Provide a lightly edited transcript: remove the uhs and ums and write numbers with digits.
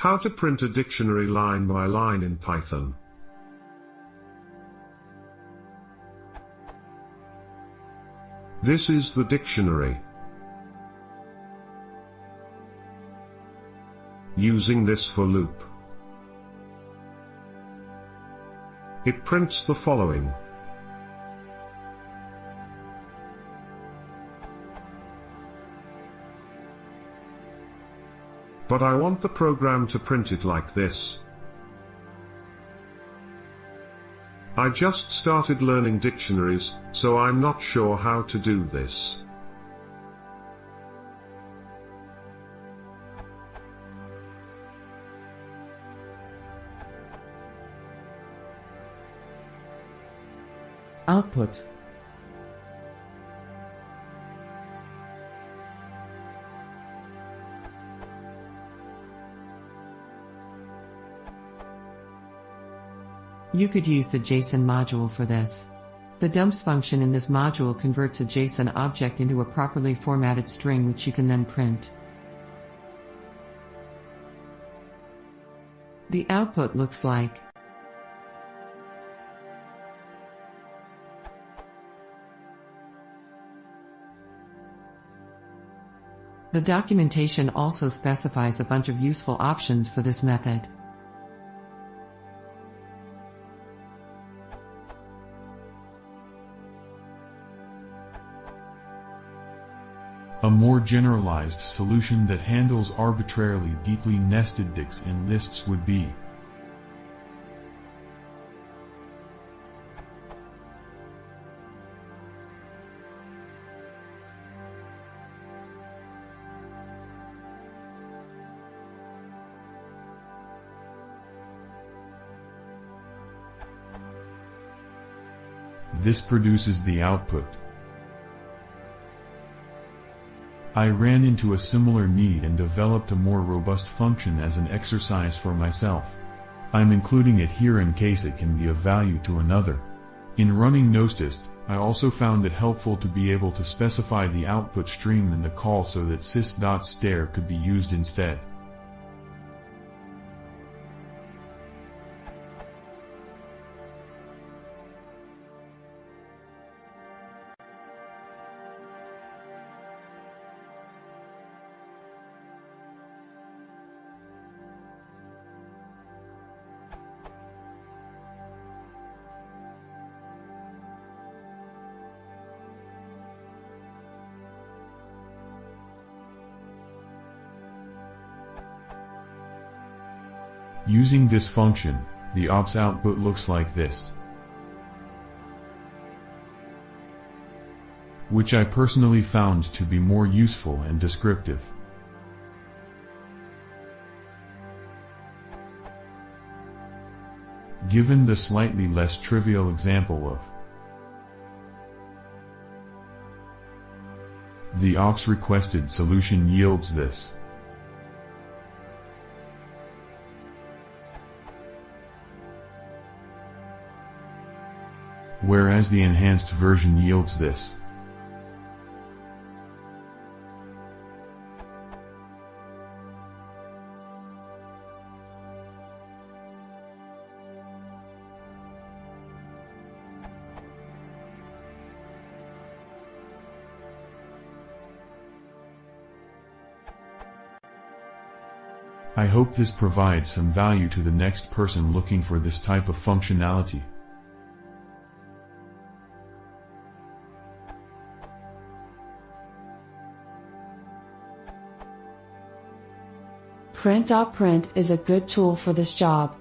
How to print a dictionary line by line in Python. This is the dictionary. Using this for loop. It prints the following. But I want the program to print it like this. I just started learning dictionaries, so I'm not sure how to do this. Output. You could use the JSON module for this. The dumps function in this module converts a JSON object into a properly formatted string which you can then print. The output looks like the documentation also specifies a bunch of useful options for this method. A more generalized solution that handles arbitrarily deeply nested dicts and lists would be this produces the output. I ran into a similar need and developed a more robust function as an exercise for myself. I'm including it here in case it can be of value to another. In running Nostist, I also found it helpful to be able to specify the output stream in the call so that sys.str could be used instead. Using this function, the ops output looks like this, which I personally found to be more useful and descriptive. Given the slightly less trivial example of the aux requested solution yields this. Whereas the enhanced version yields this. I hope this provides some value to the next person looking for this type of functionality. Print.print is a good tool for this job.